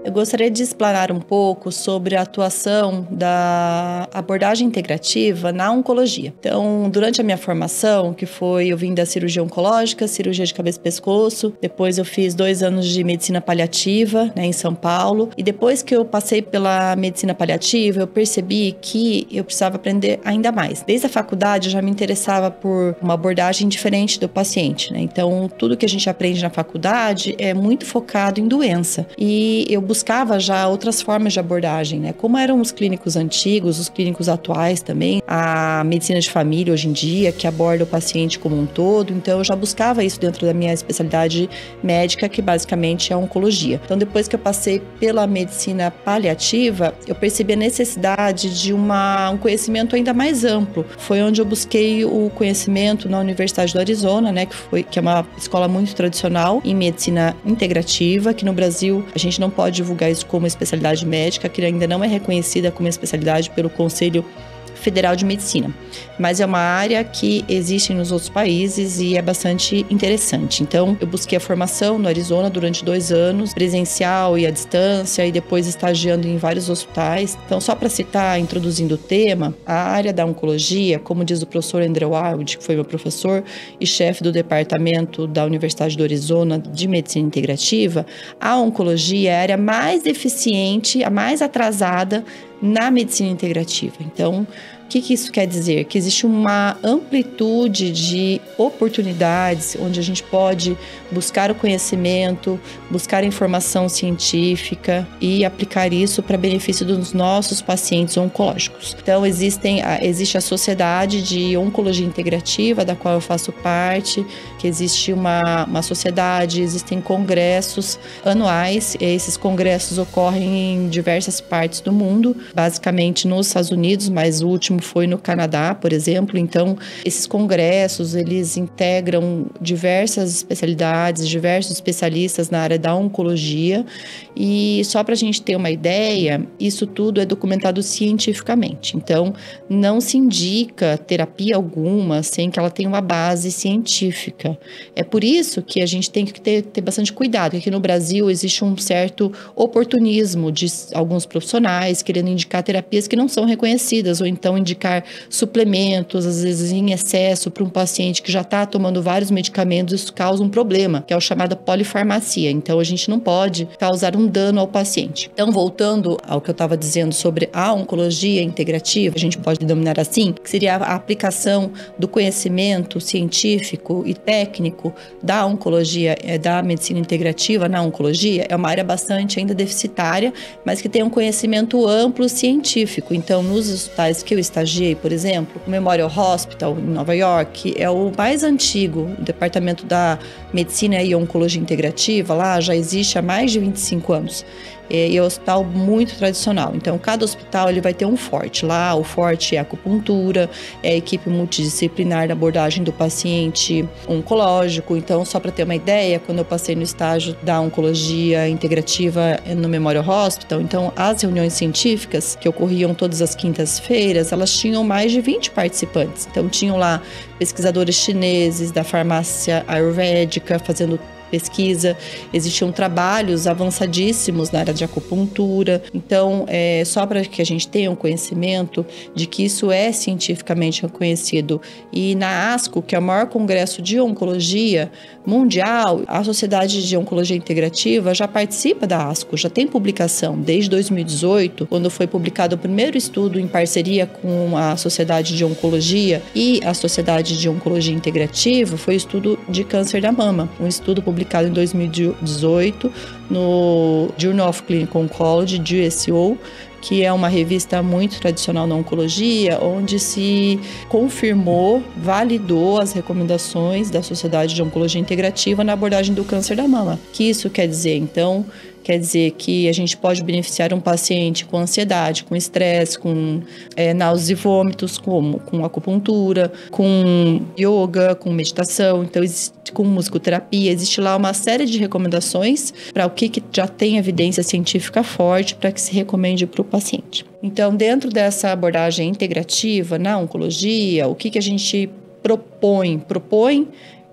Eu gostaria de explanar um pouco sobre a atuação da abordagem integrativa na oncologia. Então, durante a minha formação, eu vim da cirurgia oncológica, cirurgia de cabeça e pescoço, depois eu fiz 2 anos de medicina paliativa, em São Paulo, e depois que eu passei pela medicina paliativa, eu percebi que eu precisava aprender ainda mais. Desde a faculdade, eu já me interessava por uma abordagem diferente do paciente, Então, tudo que a gente aprende na faculdade é muito focado em doença, e eu buscava já outras formas de abordagem, Como eram os clínicos antigos, os clínicos atuais também, a medicina de família hoje em dia, que aborda o paciente como um todo, então eu já buscava isso dentro da minha especialidade médica, que basicamente é a oncologia. Então, depois que eu passei pela medicina paliativa, eu percebi a necessidade de um conhecimento ainda mais amplo. Foi onde eu busquei o conhecimento na Universidade do Arizona, que é uma escola muito tradicional em medicina integrativa, que no Brasil a gente não pode divulgar isso como especialidade médica, que ainda não é reconhecida como especialidade pelo Conselho Federal de Medicina, mas é uma área que existe nos outros países e é bastante interessante. Então, eu busquei a formação no Arizona durante 2 anos, presencial e à distância, e depois estagiando em vários hospitais. Então, só para citar, introduzindo o tema, a área da oncologia, como diz o professor Andrew Wild, que foi meu professor e chefe do departamento da Universidade do Arizona de Medicina Integrativa, a oncologia é a área mais eficiente, a mais atrasada na medicina integrativa. Então, o que isso quer dizer? Que existe uma amplitude de oportunidades onde a gente pode buscar o conhecimento, buscar a informação científica e aplicar isso para benefício dos nossos pacientes oncológicos. Então, existe a Sociedade de Oncologia Integrativa, da qual eu faço parte, que existe uma sociedade, existem congressos anuais. Esses congressos ocorrem em diversas partes do mundo, basicamente nos Estados Unidos, mas o último foi no Canadá, por exemplo. Então, esses congressos, eles integram diversas especialidades, diversos especialistas na área da oncologia, e só para a gente ter uma ideia, isso tudo é documentado cientificamente. Então, não se indica terapia alguma sem que ela tenha uma base científica. É por isso que a gente tem que ter bastante cuidado, porque aqui no Brasil existe um certo oportunismo de alguns profissionais querendo indicar terapias que não são reconhecidas, ou então indicar suplementos, às vezes em excesso, para um paciente que já está tomando vários medicamentos. Isso causa um problema, que é o chamado polifarmacia. Então, a gente não pode causar um dano ao paciente. Então, voltando ao que eu estava dizendo sobre a oncologia integrativa, a gente pode denominar assim, que seria a aplicação do conhecimento científico e técnico da oncologia, da medicina integrativa na oncologia. É uma área bastante ainda deficitária, mas que tem um conhecimento amplo científico. Então, nos hospitais que eu estagiei, por exemplo, o Memorial Hospital em Nova York é o mais antigo, o departamento da medicina e oncologia integrativa. Lá já existe há mais de 25 anos. E é um hospital muito tradicional. Então, cada hospital ele vai ter um forte. Lá, o forte é a acupuntura, é a equipe multidisciplinar da abordagem do paciente oncológico. Então, só para ter uma ideia, quando eu passei no estágio da oncologia integrativa no Memorial Hospital, então, as reuniões científicas que ocorriam todas as quintas-feiras, elas tinham mais de 20 participantes. Então, tinham lá pesquisadores chineses da farmácia ayurvédica fazendo pesquisa, existiam trabalhos avançadíssimos na área de acupuntura. Então, só para que a gente tenha um conhecimento de que isso é cientificamente reconhecido. E na ASCO, que é o maior congresso de oncologia mundial, a Sociedade de Oncologia Integrativa já participa da ASCO, já tem publicação desde 2018, quando foi publicado o primeiro estudo em parceria com a Sociedade de Oncologia e a Sociedade de Oncologia Integrativa, foi o estudo de câncer da mama, um estudo publicado em 2018 no Journal of Clinical Oncology, JSO, que é uma revista muito tradicional na oncologia, onde se confirmou, validou as recomendações da Sociedade de Oncologia Integrativa na abordagem do câncer da mama. O que isso quer dizer? Então, quer dizer que a gente pode beneficiar um paciente com ansiedade, com estresse, com náuseas e vômitos, com acupuntura, com yoga, com meditação, então com musicoterapia. Existe lá uma série de recomendações para o que já tem evidência científica forte para que se recomende para o paciente. Então, dentro dessa abordagem integrativa na oncologia, o que a gente propõe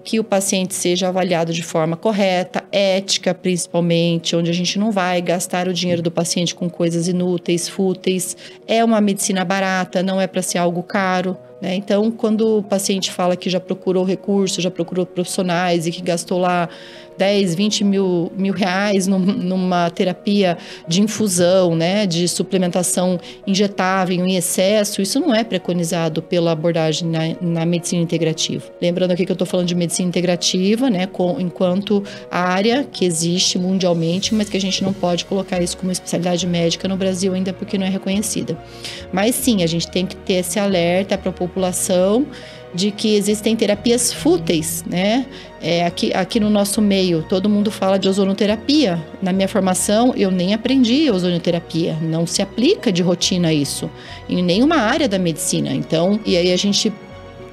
que o paciente seja avaliado de forma correta, ética principalmente, onde a gente não vai gastar o dinheiro do paciente com coisas inúteis, fúteis. É uma medicina barata, não é para ser algo caro, né? Então, quando o paciente fala que já procurou recursos, já procurou profissionais e que gastou lá 10, 20 mil reais numa terapia de infusão, né, de suplementação injetável em excesso, isso não é preconizado pela abordagem na medicina integrativa. Lembrando aqui que eu estou falando de medicina integrativa, né, enquanto área que existe mundialmente, mas que a gente não pode colocar isso como especialidade médica no Brasil ainda porque não é reconhecida. Mas sim, a gente tem que ter esse alerta para a população de que existem terapias fúteis, né? Aqui no nosso meio, todo mundo fala de ozonoterapia. Na minha formação, eu nem aprendi ozonoterapia. Não se aplica de rotina isso, em nenhuma área da medicina. Então, e aí a gente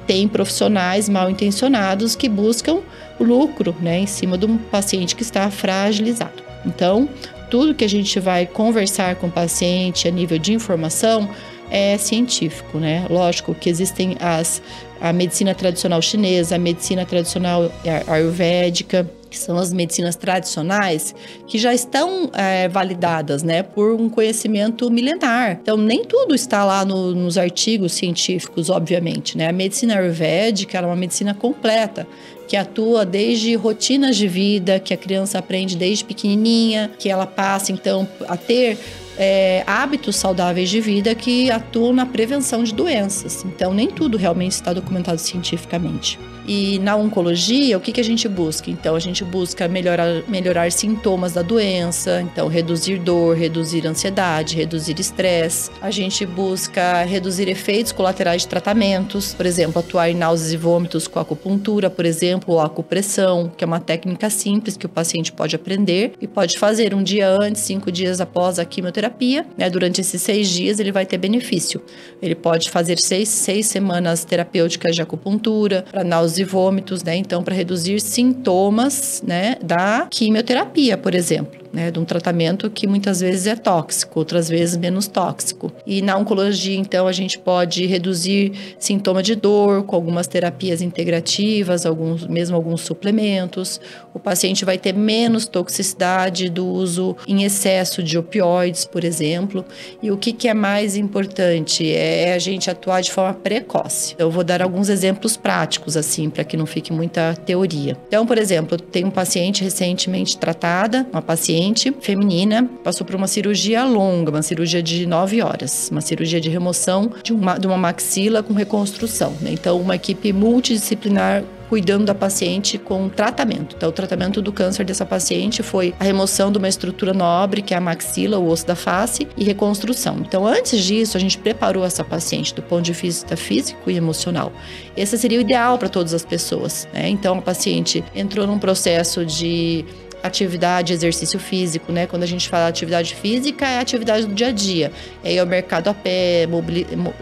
tem profissionais mal intencionados que buscam o lucro, né? Em cima de um paciente que está fragilizado. Então, tudo que a gente vai conversar com o paciente a nível de informação é científico, né? Lógico que existem a medicina tradicional chinesa, a medicina tradicional ayurvédica, que são as medicinas tradicionais, que já estão validadas, né, por um conhecimento milenar. Então, nem tudo está lá nos artigos científicos, obviamente, né? A medicina ayurvédica é uma medicina completa, que atua desde rotinas de vida, que a criança aprende desde pequenininha, que ela passa, então, a ter hábitos saudáveis de vida que atuam na prevenção de doenças. Então, nem tudo realmente está documentado cientificamente. E na oncologia, o que a gente busca? Então, a gente busca melhorar sintomas da doença, então reduzir dor, reduzir ansiedade, reduzir estresse. A gente busca reduzir efeitos colaterais de tratamentos, por exemplo, atuar em náuseas e vômitos com acupuntura, por exemplo, ou acupressão, que é uma técnica simples que o paciente pode aprender e pode fazer um dia antes, 5 dias após a quimioterapia, né? Durante esses 6 dias ele vai ter benefício. Ele pode fazer 6 semanas terapêuticas de acupuntura para náuseas e vômitos, né? Então, para reduzir sintomas, né, da quimioterapia, por exemplo, né, de um tratamento que muitas vezes é tóxico, outras vezes menos tóxico. E na oncologia, então, a gente pode reduzir sintoma de dor com algumas terapias integrativas, mesmo alguns suplementos. O paciente vai ter menos toxicidade do uso em excesso de opioides, por exemplo. E o que é mais importante é a gente atuar de forma precoce. Eu vou dar alguns exemplos práticos, assim, para que não fique muita teoria. Então, por exemplo, tem uma paciente recentemente tratada, uma paciente feminina, passou por uma cirurgia longa, uma cirurgia de 9 horas, uma cirurgia de remoção de uma maxila com reconstrução, né? Então, uma equipe multidisciplinar cuidando da paciente com tratamento. Então, o tratamento do câncer dessa paciente foi a remoção de uma estrutura nobre, que é a maxila, o osso da face, e reconstrução. Então, antes disso, a gente preparou essa paciente do ponto de vista físico e emocional. Esse seria o ideal para todas as pessoas, né? Então, a paciente entrou num processo de atividade, exercício físico, né? Quando a gente fala atividade física, é a atividade do dia a dia. É ir ao mercado a pé,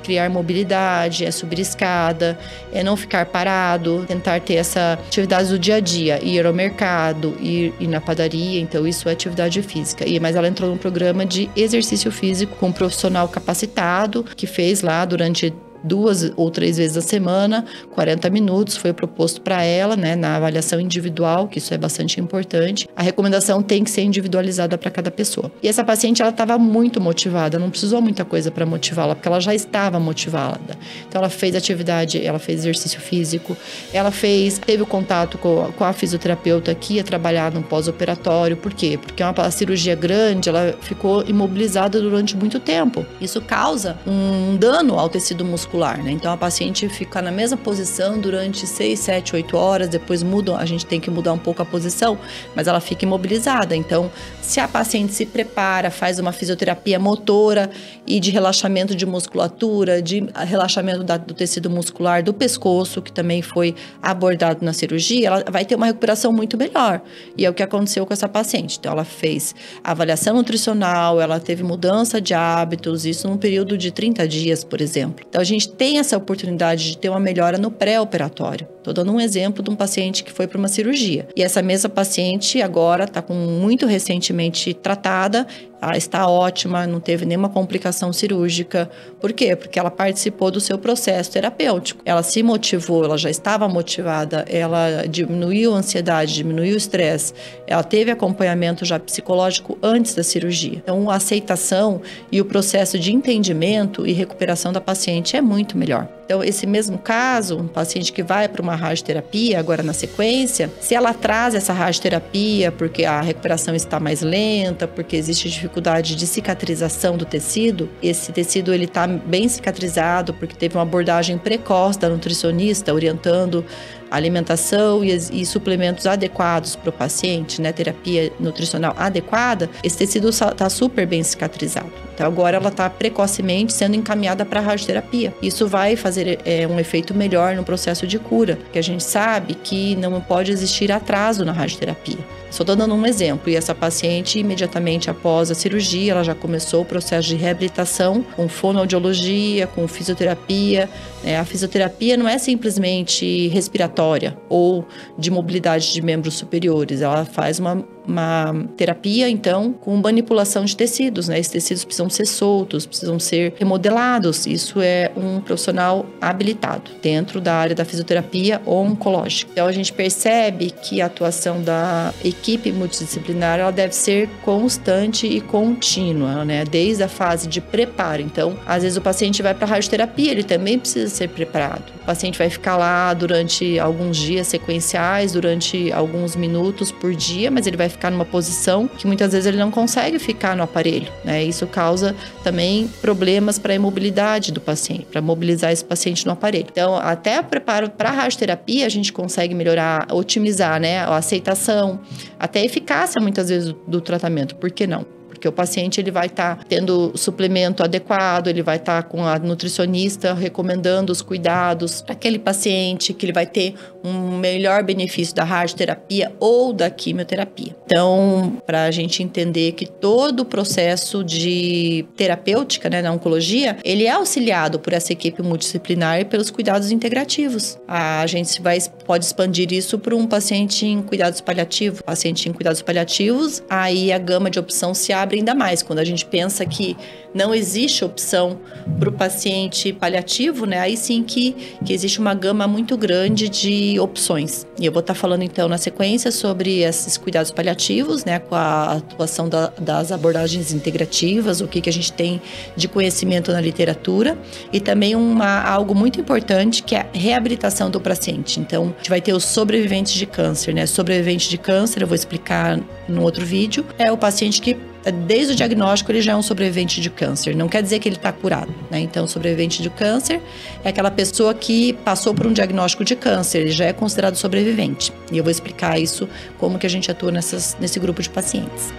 criar mobilidade, é subir escada, é não ficar parado, tentar ter essa atividade do dia a dia, ir ao mercado, ir na padaria, então isso é atividade física. Mas ela entrou num programa de exercício físico com um profissional capacitado, que fez lá durante 2 ou 3 vezes a semana, 40 minutos, foi proposto para ela, né, na avaliação individual, que isso é bastante importante. A recomendação tem que ser individualizada para cada pessoa. E essa paciente, ela estava muito motivada, não precisou muita coisa para motivá-la, porque ela já estava motivada. Então, ela fez atividade, ela fez exercício físico, teve o contato com a fisioterapeuta que ia trabalhar no pós-operatório. Por quê? Porque uma cirurgia grande, ela ficou imobilizada durante muito tempo. Isso causa um dano ao tecido muscular, né? Então, a paciente fica na mesma posição durante 6, 7, 8 horas, depois a gente tem que mudar um pouco a posição, mas ela fica imobilizada. Então, se a paciente se prepara, faz uma fisioterapia motora e de relaxamento de musculatura, de relaxamento do tecido muscular do pescoço, que também foi abordado na cirurgia, ela vai ter uma recuperação muito melhor. E é o que aconteceu com essa paciente. Então, ela fez avaliação nutricional, ela teve mudança de hábitos, isso num período de 30 dias, por exemplo. Então, a gente tem essa oportunidade de ter uma melhora no pré-operatório. Estou dando um exemplo de um paciente que foi para uma cirurgia. E essa mesma paciente agora está muito recentemente tratada ela está ótima, não teve nenhuma complicação cirúrgica. Por quê? Porque ela participou do seu processo terapêutico. Ela se motivou, ela já estava motivada, ela diminuiu a ansiedade, diminuiu o estresse, ela teve acompanhamento já psicológico antes da cirurgia. Então, a aceitação e o processo de entendimento e recuperação da paciente é muito melhor. Então, esse mesmo caso, um paciente que vai para uma radioterapia, agora na sequência, se ela traz essa radioterapia porque a recuperação está mais lenta, porque existe dificuldade de cicatrização do tecido, esse tecido ele está bem cicatrizado porque teve uma abordagem precoce da nutricionista orientando a alimentação e suplementos adequados para o paciente, né, terapia nutricional adequada, esse tecido está super bem cicatrizado. Então agora ela está precocemente sendo encaminhada para a radioterapia. Isso vai fazer um efeito melhor no processo de cura, porque a gente sabe que não pode existir atraso na radioterapia. Só estou dando um exemplo, e essa paciente, imediatamente após a cirurgia, ela já começou o processo de reabilitação com fonoaudiologia, com fisioterapia. A fisioterapia não é simplesmente respiratória ou de mobilidade de membros superiores, ela faz uma terapia, então, com manipulação de tecidos, né? Esses tecidos precisam ser soltos, precisam ser remodelados. Isso é um profissional habilitado dentro da área da fisioterapia oncológica. Então, a gente percebe que a atuação da equipe multidisciplinar, ela deve ser constante e contínua, né? Desde a fase de preparo. Então, às vezes o paciente vai para a radioterapia, ele também precisa ser preparado. O paciente vai ficar lá durante alguns dias sequenciais, durante alguns minutos por dia, mas ele vai ficar numa posição que muitas vezes ele não consegue ficar no aparelho, né? Isso causa também problemas para a imobilidade do paciente, para mobilizar esse paciente no aparelho. Então, até o preparo para a radioterapia, a gente consegue melhorar, otimizar, né, a aceitação, até a eficácia muitas vezes do tratamento. Por que não? Porque o paciente ele vai estar tendo suplemento adequado, ele vai estar com a nutricionista recomendando os cuidados para aquele paciente, que ele vai ter um melhor benefício da radioterapia ou da quimioterapia. Então, para a gente entender que todo o processo de terapêutica, né, na oncologia, ele é auxiliado por essa equipe multidisciplinar e pelos cuidados integrativos. A gente pode expandir isso para um paciente em cuidados paliativos. Paciente em cuidados paliativos, aí a gama de opção se abre ainda mais. Quando a gente pensa que não existe opção para o paciente paliativo, né? Aí sim que existe uma gama muito grande de opções. E eu vou estar falando então na sequência sobre esses cuidados paliativos, né? Com a atuação das abordagens integrativas, o que a gente tem de conhecimento na literatura, e também algo muito importante que é a reabilitação do paciente. Então, a gente vai ter os sobreviventes de câncer, né? Sobrevivente de câncer, eu vou explicar no outro vídeo, é o paciente que desde o diagnóstico ele já é um sobrevivente de câncer, não quer dizer que ele está curado, né? Então, sobrevivente de câncer é aquela pessoa que passou por um diagnóstico de câncer, ele já é considerado sobrevivente. E eu vou explicar isso, como que a gente atua nesse grupo de pacientes.